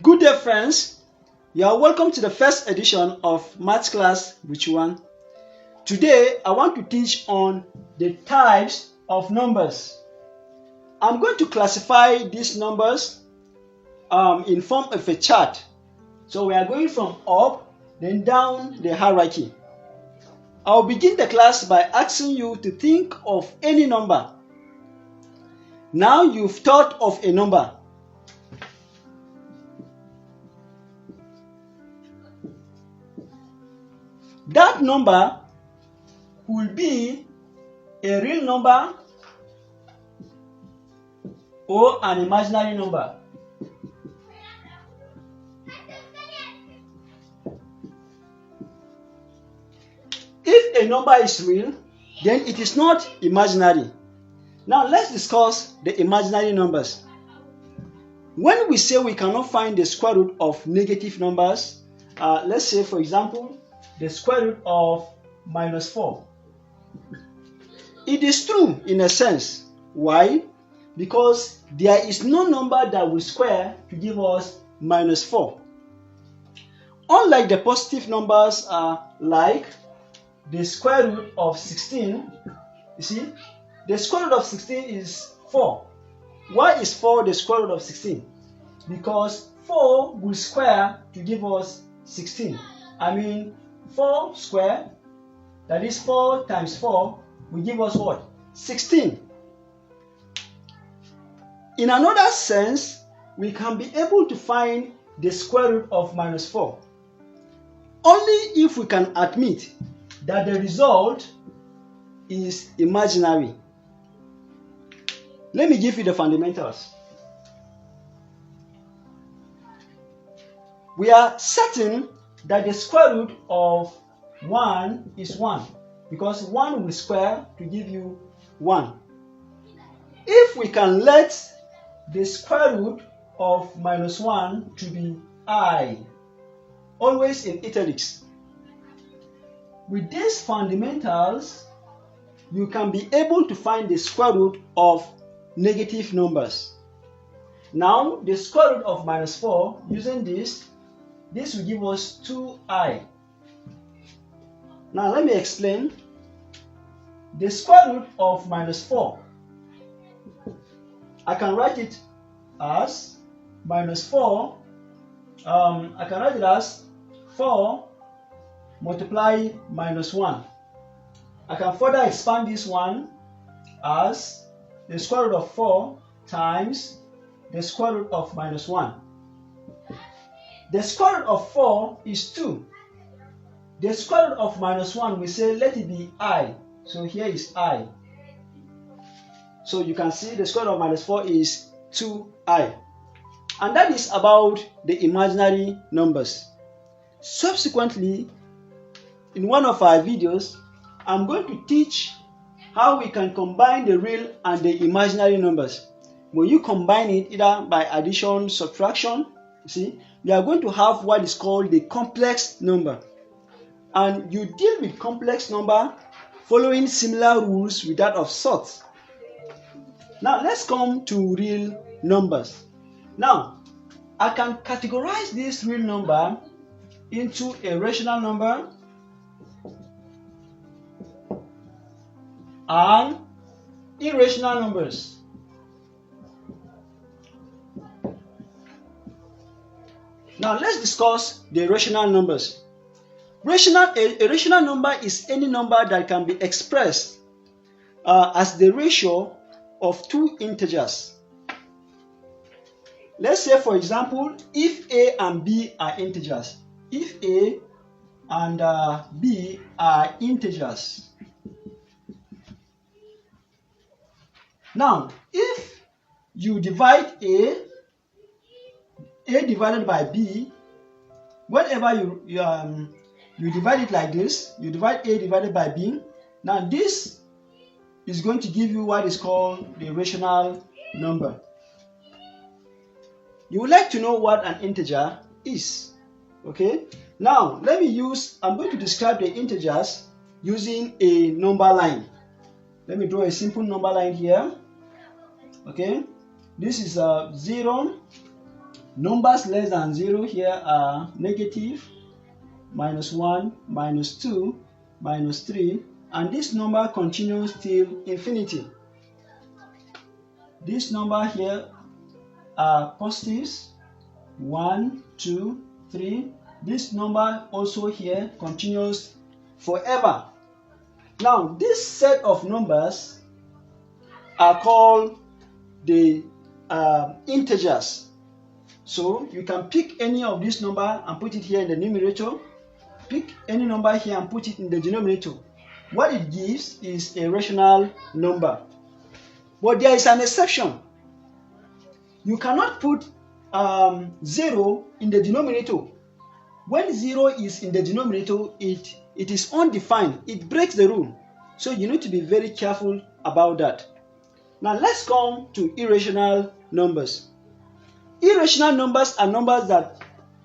Good day, friends. You are welcome to the first edition of Maths Class with Juan. Today, I want to teach on the types of numbers. I'm going to classify these numbers in form of a chart. So we are going from up, then down the hierarchy. I'll begin the class by asking you to think of any number. Now you've thought of a number. That number will be a real number or an imaginary number. If a number is real, then it is not imaginary. Now let's discuss the imaginary numbers. When we say we cannot find the square root of negative numbers, let's say for example, the square root of -4. It is true in a sense. Why? Because there is no number that will square to give us -4. Unlike the positive numbers like the square root of 16, you see, the square root of 16 is 4. Why is 4 the square root of 16? Because 4 will square to give us 16. 4 square, that is 4 times 4, will give us what? 16. In another sense, we can be able to find the square root of -4 only if we can admit that the result is imaginary. Let me give you the fundamentals. We are certain that the square root of 1 is 1 because 1 will square to give you 1. If we can let the square root of -1 to be I, always in italics. With these fundamentals, you can be able to find the square root of negative numbers. Now, the square root of -4, using this will give us 2i. Now let me explain. The square root of -4, I can write it as -4. I can write it as 4 multiply -1. I can further expand this one as the square root of 4 times the square root of -1. The square root of 4 is 2. The square root of -1, we say let it be I. So here is I. So you can see the square root of -4 is 2i. And that is about the imaginary numbers. Subsequently, in one of our videos, I'm going to teach how we can combine the real and the imaginary numbers. When you combine it either by addition, subtraction, we are going to have what is called the complex number. And you deal with complex number following similar rules with that of sorts. Now let's come to real numbers. Now, I can categorize this real number into a rational number and irrational numbers. Now let's discuss the rational numbers. A rational number is any number that can be expressed as the ratio of two integers. Let's say, for example, if A and B are integers. If A and B are integers. Now, if you divide A divided by B, whenever you divide it like this, you divide A divided by B. Now this is going to give you what is called the rational number. You would like to know what an integer is. Okay? Now I'm going to describe the integers using a number line. Let me draw a simple number line here. Okay? This is 0, Numbers less than 0 here are negative, -1, -2, -3, and this number continues till infinity. This number here are positives, 1, 2, 3. This number also here continues forever. Now, this set of numbers are called the integers. So you can pick any of this number and put it here in the numerator. Pick any number here and put it in the denominator. What it gives is a rational number. But there is an exception. You cannot put 0 in the denominator. When 0 is in the denominator, it is undefined. It breaks the rule. So you need to be very careful about that. Now let's come to irrational numbers. Irrational numbers are numbers that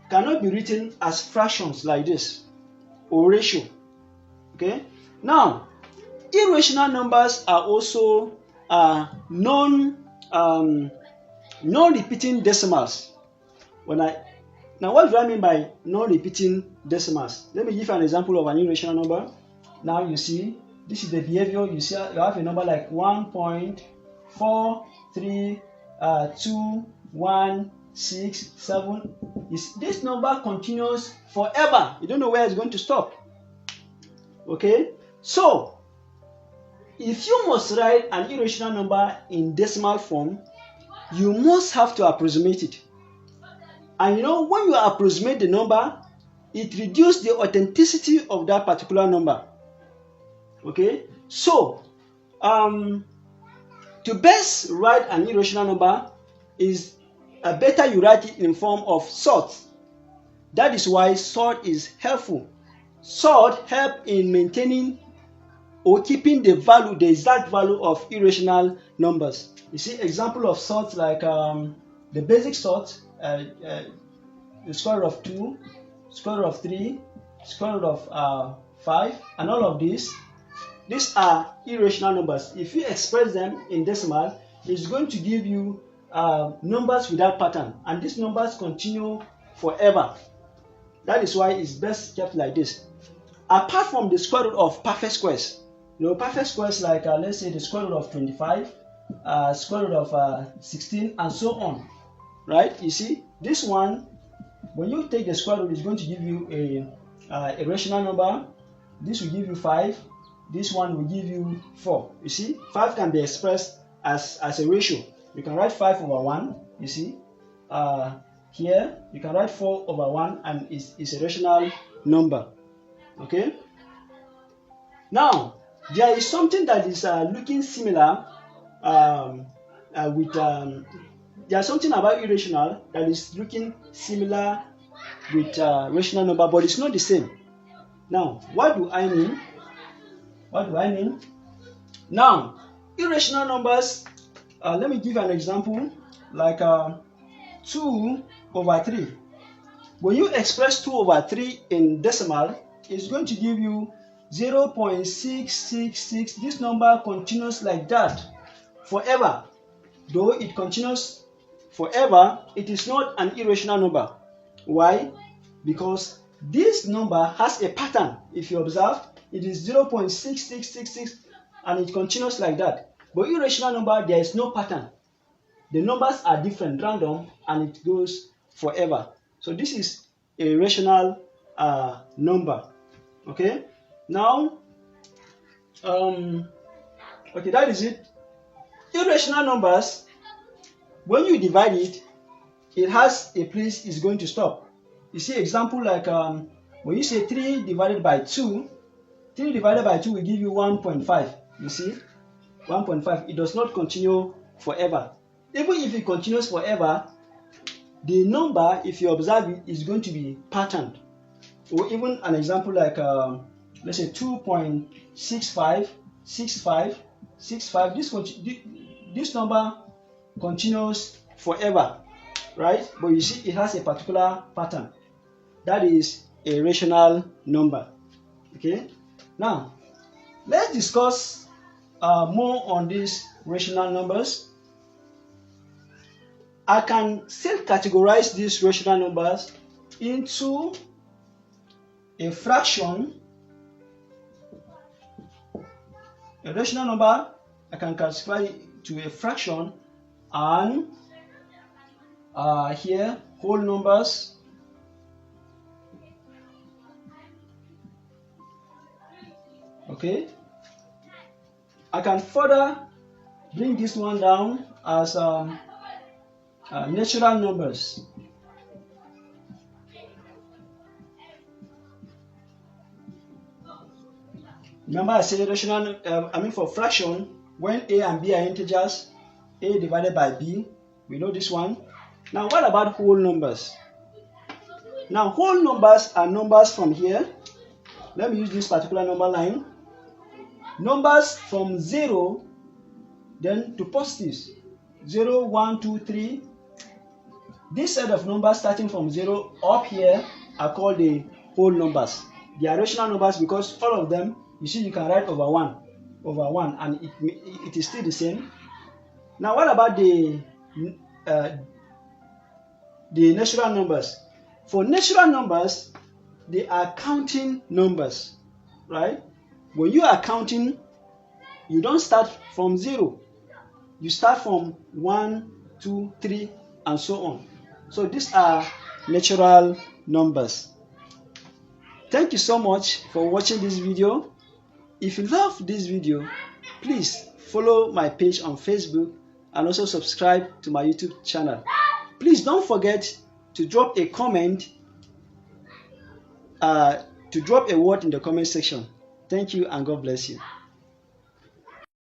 cannot be written as fractions like this or ratio. Okay. Now, irrational numbers are also non-repeating decimals. Now, what do I mean by non-repeating decimals? Let me give you an example of an irrational number. Now you see, this is the behavior. You see, you have a number like 1.43216. This number continues forever. You don't know where it's going to stop. Okay, so if you must write an irrational number in decimal form, you must have to approximate it. And you know, when you approximate the number, it reduces the authenticity of that particular number. Okay, so to best write an irrational number is better you write it in form of sort. That is why sort is helpful. Sort helps in maintaining or keeping the exact value of irrational numbers. You see, example of sorts like the basic sort, the square root of 2, square root of 3, square root of 5, and all of these are irrational numbers. If you express them in decimal, it's going to give you numbers without pattern, and these numbers continue forever. That is why it's best kept like this. Apart from the square root of perfect squares, you know, perfect squares like let's say the square root of 25, square root of 16, and so on. Right? You see, this one, when you take the square root, it's going to give you a rational number. This will give you 5. This one will give you 4. You see, 5 can be expressed as a ratio. You can write 5 over 1. You see, here you can write 4 over 1, and it's a rational number. Okay. Now there is something that is looking similar there's something about irrational that is looking similar with rational number, but it's not the same. Now, what do I mean? Now, irrational numbers, let me give an example, like 2 over 3. When you express 2 over 3 in decimal, it's going to give you 0.666. This number continues like that forever. Though it continues forever, it is not an irrational number. Why? Because this number has a pattern. If you observe, it is 0.6666 and it continues like that. But irrational number, there is no pattern. The numbers are different, random, and it goes forever. So this is a rational number. Okay. Now, okay, that is it. Irrational numbers, when you divide it, it has a place it's going to stop. You see, example like when you say 3 divided by 2, 3 divided by 2 will give you 1.5. You see, 1.5. It does not continue forever. Even if it continues forever, the number, if you observe it, is going to be patterned. Or even an example like let's say 2.6565. This number continues forever, right? But you see, it has a particular pattern. That is a rational number. Okay. Now, let's discuss more on these rational numbers. I can still categorize these rational numbers into a fraction. A rational number, I can classify it to a fraction, and here whole numbers. Okay, I can further bring this one down as natural numbers. Remember, I said rational. For fraction, when a and b are integers, a divided by b. We know this one. Now, what about whole numbers? Now, whole numbers are numbers from here. Let me use this particular number line. Numbers from 0 then to positives. 0, 1, 2, 3. This set of numbers starting from 0 up here are called the whole numbers. They are rational numbers because all of them, you see, you can write over 1, and it is still the same. Now, what about the natural numbers? For natural numbers, they are counting numbers, right? When you are counting, you don't start from 0. You start from 1, 2, 3, and so on. So these are natural numbers. Thank you so much for watching this video. If you love this video, please follow my page on Facebook and also subscribe to my YouTube channel. Please don't forget to drop a comment, to drop a word in the comment section. Thank you and God bless you.